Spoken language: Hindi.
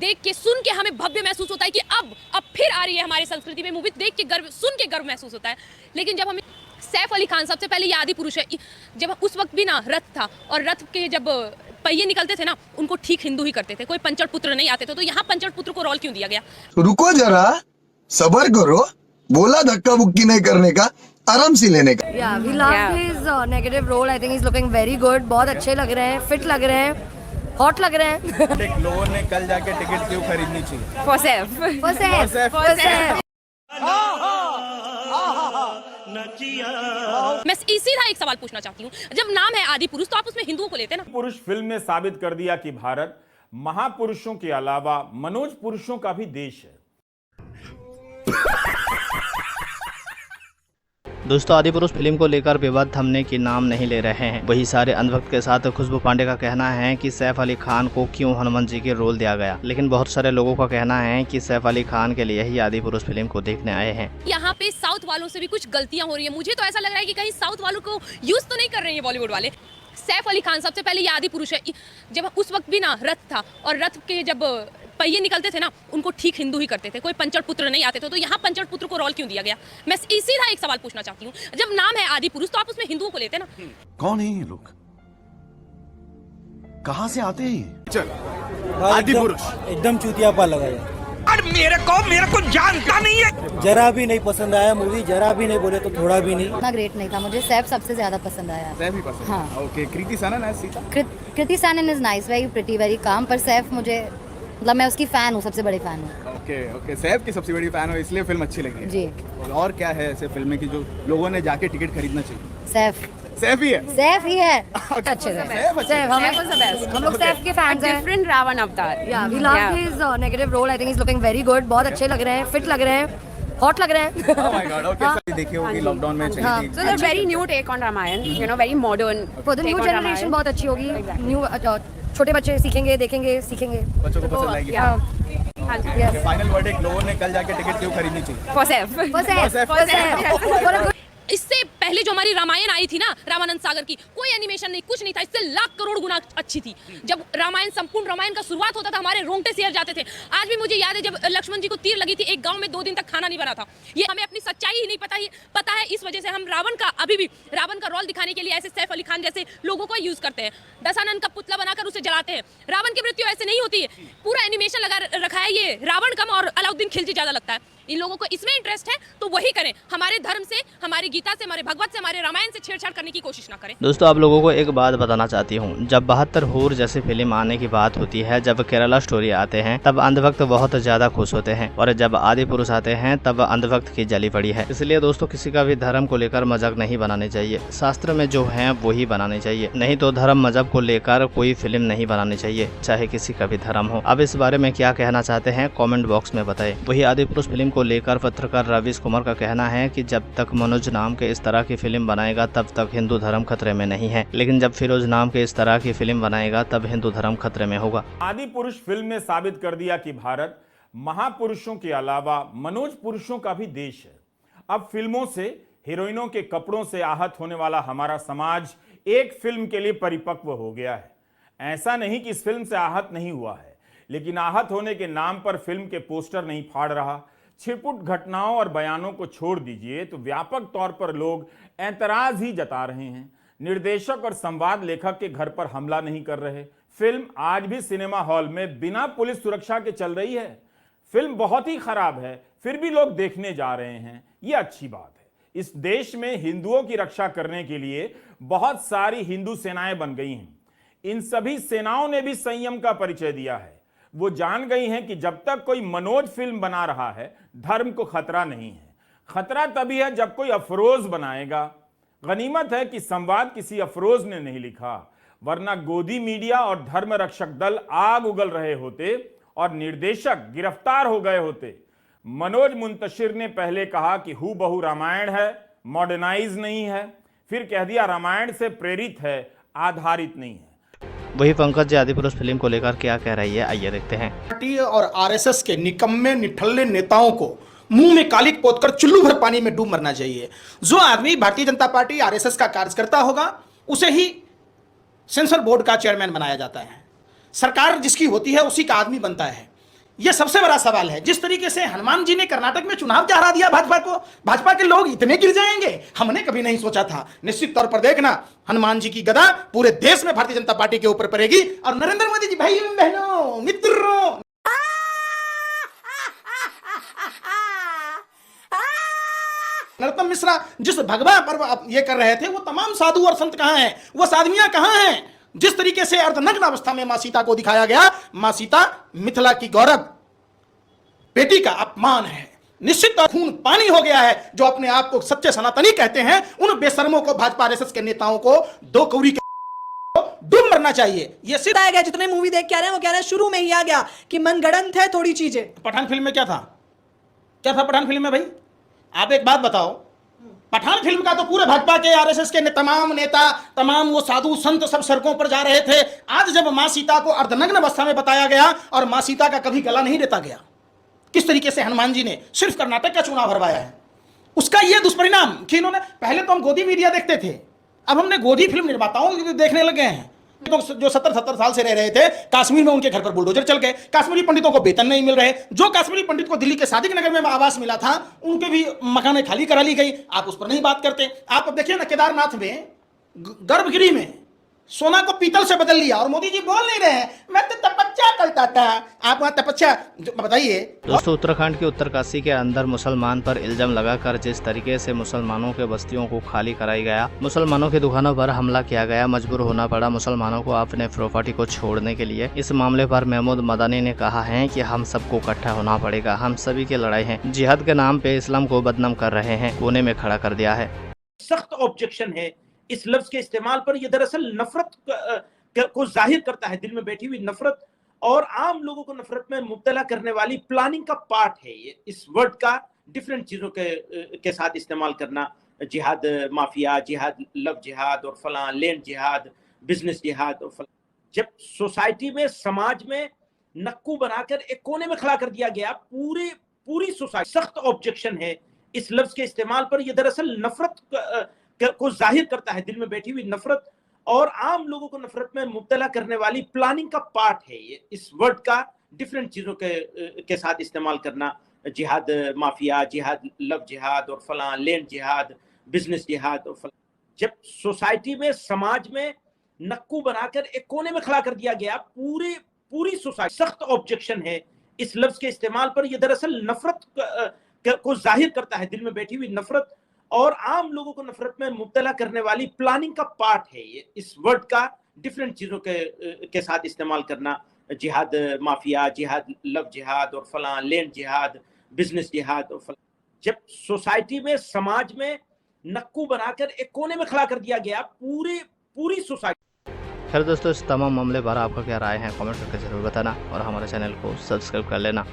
देख के सुन के हमें भव्य महसूस होता है कि अब फिर आ रही है हमारी संस्कृति में मूवी। देख के गर्व, सुन के गर्व महसूस होता है। लेकिन जब हमें सैफ अली खान, सबसे पहले ये आदि पुरुष है, जब उस वक्त भी ना रथ था और रथ के जब पहिए निकलते थे ना, उनको ठीक हिंदू ही करते थे, कोई पंचड़ पुत्र नहीं आते थे। तो यहाँ पंचड़ पुत्र को रोल क्यों दिया गया? रुको जरा, सबर करो, बोला धक्का बुक्की नहीं करने का, आराम से लेने का। Yeah, we love his negative role. I think he's looking very good. बहुत अच्छे लग रहे हैं, फिट लग रहे हैं, हॉट लग रहे हैं। लोगों ने कल जाके टिकट क्यों खरीदनी चाहिए? For Saif. For Saif. For Saif. मैं सीधा एक सवाल पूछना चाहती हूँ, जब नाम है आदि पुरुष तो आप उसमें हिंदुओं को लेते ना? पुरुष फिल्म ने साबित कर दिया कि भारत महापुरुषों के अलावा मनोज पुरुषों का भी देश है। दोस्तों, आदि पुरुष फिल्म को लेकर विवाद थमने की नाम नहीं ले रहे हैं। वही सारे अंधभक्त के साथ खुशबू पांडे का कहना है कि सैफ अली खान को क्यों हनुमान जी के रोल दिया गया। लेकिन बहुत सारे लोगों का कहना है कि सैफ अली खान के लिए ही आदि पुरुष फिल्म को देखने आए हैं। यहाँ पे साउथ वालों से भी कुछ गलतियां हो रही है। मुझे तो ऐसा लग रहा है कि कहीं साउथ वालों को यूज तो नहीं कर रहे हैं बॉलीवुड वाले। सैफ अली खान, सबसे पहले ये आदि पुरुष है, जब उस वक्त भी ना रथ था और रथ के जब पहिए निकलते थे ना, उनको ठीक हिंदू ही करते थे, कोई पंचड़ पुत्र नहीं आते थे। तो यहाँ पंचड़ पुत्र को रोल क्यों दिया गया? मैं सीधा एक सवाल पूछना चाहती हूँ, जब नाम है आदि पुरुष तो आप उसमें हिंदुओं को लेते ना? कौन है ये लोग? कहाँ से आते हैं? चल, आदि पुरुष एकदम चूतियापा लगा यार। और मेरे को जानता नहीं है। जरा भी नहीं पसंद आया मूवी, जरा भी नहीं बोले तो थोड़ा भी नहीं। इतना ग्रेट नहीं था, मुझे सैफ सबसे ज्यादा पसंद आया। सैफ ही पसंद। हाँ। ओके, कृति सनन है Sita. Kriti Sanon is nice, very pretty, very calm. पर सैफ मुझे, मतलब मैं उसकी फैन हूँ, सबसे बड़ी फैन हूँ। ओके, सैफ की सबसे बड़ी फैन हो, इसलिए फिल्म अच्छी लगी है। जी। और क्या है ऐसे फिल्में की जो लोगों ने जाके टिकट खरीदना चाहिए? सैफ ही है। सैफ ही है। अच्छे से सैफ, हम लोग सैफ के फैंस हैं। डिफरेंट रावण अवतार। Yeah, we love his negative role. I think he's looking very good. बहुत अच्छे लग रहे हैं, फिट लग रहे हैं, हॉट लग रहे हैं। Oh my God, okay, सभी देखी होगी, लॉकडाउन में चली थी। So the very new take on Ramayan, you know, very modern. For the new generation बहुत अच्छी होगी। न्यू छोटे बच्चे सीखेंगे, देखेंगे, सीखेंगे। बच्चों को पसंद आएगी। Yes. फाइनल वर्डिक्ट, लोगों ने कल जाके टिकट क्यों खरीदनी चाहिए? For Saif. For Saif. For Saif. For a good. इससे पहले जो हमारी रामायण आई थी ना, रामानंद सागर की, कोई एनिमेशन नहीं, कुछ नहीं था, इससे लाख करोड़ गुना अच्छी थी। जब रामायण, संपूर्ण रामायण का शुरुआत होता था, हमारे रोंगटे सिहर जाते थे। आज भी मुझे याद है जब लक्ष्मण जी को तीर लगी थी, एक गांव में 2 दिन तक खाना नहीं बना था। ये हमें अपनी सच्चाई ही नहीं पता है, इस वजह से हम अभी भी रावण का रोल दिखाने के लिए ऐसे सैफ अली खान जैसे लोगों को यूज करते हैं। दशानन का पुतला बनाकर उसे जलाते हैं। रावण की मृत्यु ऐसे नहीं होती है, पूरा एनिमेशन लगा रखा है। ये रावण कम और अलाउद्दीन खिलजी ज्यादा लगता है। इन लोगों को इसमें इंटरेस्ट है तो वही करें, हमारे धर्म से, हमारी गीता से, हमारे भगवत से, हमारे रामायण से छेड़छाड़ करने की कोशिश ना करें। दोस्तों, आप लोगों को एक बात बताना चाहती हूँ, जब 72 हूर जैसी फिल्म आने की बात होती है, जब केरला स्टोरी आते हैं, तब अंधभक्त बहुत ज्यादा खुश होते हैं, और जब आदि पुरुष आते हैं तब अंधभक्त की जली पड़ी है। इसलिए दोस्तों, किसी का भी धर्म को लेकर मजाक नहीं बनाने चाहिए। शास्त्र में जो है वो ही बनाने चाहिए, नहीं तो धर्म मजहब को लेकर कोई फिल्म नहीं बनानी चाहिए, चाहे किसी का भी धर्म हो। अब इस बारे में क्या कहना चाहते हैं कमेंट बॉक्स में बताएं। वही आदि पुरुष फिल्म को लेकर पत्रकार रवीश कुमार का कहना है कि जब तक मनोज नाम के इस तरह की फिल्म बनाएगा तब तक हिंदू धर्म खतरे में नहीं है, लेकिन जब फिरोज नाम के इस तरह की फिल्म बनाएगा तब हिंदू धर्म खतरे में होगा। आदि पुरुष फिल्म ने साबित कर दिया कि भारत महापुरुषों के अलावा मनोज पुरुषों का भी देश है। अब फिल्मों से, हीरोइनों के कपड़ों से आहत होने वाला हमारा समाज एक फिल्म के लिए परिपक्व हो गया है। ऐसा नहीं कि इस फिल्म से आहत नहीं हुआ है, लेकिन आहत होने के नाम पर फिल्म के पोस्टर नहीं फाड़ रहा। छिटपुट घटनाओं और बयानों को छोड़ दीजिए तो व्यापक तौर पर लोग ऐतराज ही जता रहे हैं। निर्देशक और संवाद लेखक के घर पर हमला नहीं कर रहे। फिल्म आज भी सिनेमा हॉल में बिना पुलिस सुरक्षा के चल रही है। फिल्म बहुत ही खराब है, फिर भी लोग देखने जा रहे हैं, ये अच्छी बात है। इस देश में हिंदुओं की रक्षा करने के लिए बहुत सारी हिंदू सेनाएं बन गई हैं। इन सभी सेनाओं ने भी संयम का परिचय दिया है। वो जान गई हैं कि जब तक कोई मनोज फिल्म बना रहा है, धर्म को खतरा नहीं है। खतरा तभी है जब कोई अफरोज बनाएगा। गनीमत है कि संवाद किसी अफरोज ने नहीं लिखा, वरना गोदी मीडिया और धर्म रक्षक दल आग उगल रहे होते और निर्देशक गिरफ्तार हो गए होते। मनोज मुंतशिर ने पहले कहा कि हूबहू रामायण है, मॉडर्नाइज नहीं है, फिर कह दिया रामायण से प्रेरित है, आधारित नहीं है। वही पंकज जी आदि पुरुष फिल्म को लेकर क्या कह रही है, आइए देखते हैं। पार्टी और आरएसएस के निकम्मे निठल्ले नेताओं को मुंह में कालिक पोतकर चुल्लू भर पानी में डूब मरना चाहिए। जो आदमी भारतीय जनता पार्टी आरएसएस का कार्यकर्ता होगा उसे ही सेंसर बोर्ड का चेयरमैन बनाया जाता है। सरकार जिसकी होती है उसी का आदमी बनता है। ये सबसे बड़ा सवाल है। जिस तरीके से हनुमान जी ने कर्नाटक में चुनाव क्या हरा दिया भाजपा को, भाजपा के लोग इतने गिर जाएंगे हमने कभी नहीं सोचा था। निश्चित तौर पर देखना, हनुमान जी की गदा पूरे देश में भारतीय जनता पार्टी के ऊपर पड़ेगी। और नरेंद्र मोदी जी, भाइयों बहनों मित्रों, नरोत्तम मिश्रा जिस भगवा पर्व आप ये कर रहे थे, वो तमाम साधु और संत कहां हैं, वो साधवियां कहां हैं? जिस तरीके से अर्धनग्न अवस्था में मां सीता को दिखाया गया, मां सीता मिथिला की गौरव बेटी का अपमान है। निश्चित खून पानी हो गया है। जो अपने आप को सच्चे सनातनी कहते हैं, उन बेशर्मों को, भाजपा आरएसएस के नेताओं को दो कौड़ी के डूब मरना चाहिए। ये सिर्फ आ गया, जितने मूवी देख के आ रहे हैं वो कह रहे हैं शुरू में ही आ गया कि मनगढ़ंत है थोड़ी चीजें। पठान फिल्म में क्या था, क्या था पठान फिल्म में? भाई आप एक बात बताओ, पठान फिल्म का तो पूरे भाजपा के आरएसएस के तमाम नेता, तमाम वो साधु संत सब सड़कों पर जा रहे थे। आज जब मां सीता को अर्धनग्न अवस्था में बताया गया और मां सीता का कभी गला नहीं देता गया, किस तरीके से हनुमान जी ने सिर्फ कर्नाटक का चुनाव हरवाया है, उसका यह दुष्परिणाम कि इन्होंने, पहले तो हम गोदी मीडिया देखते थे, अब हमने गोदी फिल्म निर्माताओं को देखने लगे हैं। तो जो 70 साल से रह रहे थे कश्मीर में, उनके घर पर बुलडोजर चल गए। कश्मीरी पंडितों को वेतन नहीं मिल रहे। जो कश्मीरी पंडित को दिल्ली के सादिक नगर में आवास मिला था, उनके भी मकानें खाली करा ली गई। आप उस पर नहीं बात करते। आप अब देखिए ना, केदारनाथ में गर्भगृह में सोना को पीतल से बदल लिया और मोदी जी बोल नहीं रहे हैं, मैं तो तपस्या करता था। आप वहां तपस्या बताइए। दोस्तों, उत्तराखंड के उत्तरकाशी के अंदर मुसलमान पर इल्जाम लगाकर जिस तरीके से मुसलमानों के बस्तियों को खाली कराई गया, मुसलमानों की दुकानों पर हमला किया गया, मजबूर होना पड़ा मुसलमानों को अपने प्रॉपर्टी को छोड़ने के लिए। इस मामले पर महमूद मदनी ने कहा है कि हम सबको इकट्ठा होना पड़ेगा, हम सभी की लड़ाई है। जिहाद के नाम पे इस्लाम को बदनाम कर रहे हैं, कोने में खड़ा कर दिया है। सख्त ऑब्जेक्शन है इस लफ्ज के इस्तेमाल पर। यह दरअसल नफरत को जाहिर करता है, दिल में बैठी हुई नफरत और आम लोगों को नफरत में मुब्तला करने वाली प्लानिंग का पार्ट है ये। इस वर्ड का डिफरेंट चीजों के साथ इस्तेमाल करना, जिहाद माफिया, जिहाद लव जिहाद और फलां, लैंड जिहाद, बिजनेस जिहाद और फलां। जब सोसाइटी में, समाज में नक्कू बनाकर एक कोने में खड़ा कर दिया गया पूरी सोसाइटी। सख्त ऑब्जेक्शन है इस लफ्ज के इस्तेमाल पर। यह दरअसल नफरत को जाहिर करता है, दिल में बैठी हुई नफरत और आम लोगों को नफरत में मुब्तला करने वाली प्लानिंग का पार्ट है ये। इस वर्ड का डिफरेंट चीजों के साथ इस्तेमाल करना, जिहाद माफिया, जिहाद लव जिहाद और फलां, लैंड जिहाद, बिजनेस जिहाद और फलां। जब सोसाइटी में, समाज में नक्कू बनाकर एक कोने में खड़ा कर दिया गया पूरी सोसाइटी। सख्त ऑब्जेक्शन है इस लफ्ज के इस्तेमाल पर। यह दरअसल नफरत को जाहिर करता है, दिल में बैठी हुई नफरत और आम लोगों को नफरत में मुब्तला करने वाली प्लानिंग का पार्ट है ये। इस वर्ड का डिफरेंट चीजों के साथ इस्तेमाल करना, जिहाद माफिया, जिहाद लव जिहाद और फलां, लैंड जिहाद, बिजनेस जिहाद और फलां। जब सोसाइटी में, समाज में नक्कू बनाकर एक कोने में खड़ा कर दिया गया पूरी सोसाइटी। खैर दोस्तों, इस तमाम मामले पर आपका क्या राय है कमेंट करके जरूर बताना और हमारे चैनल को सब्सक्राइब कर लेना।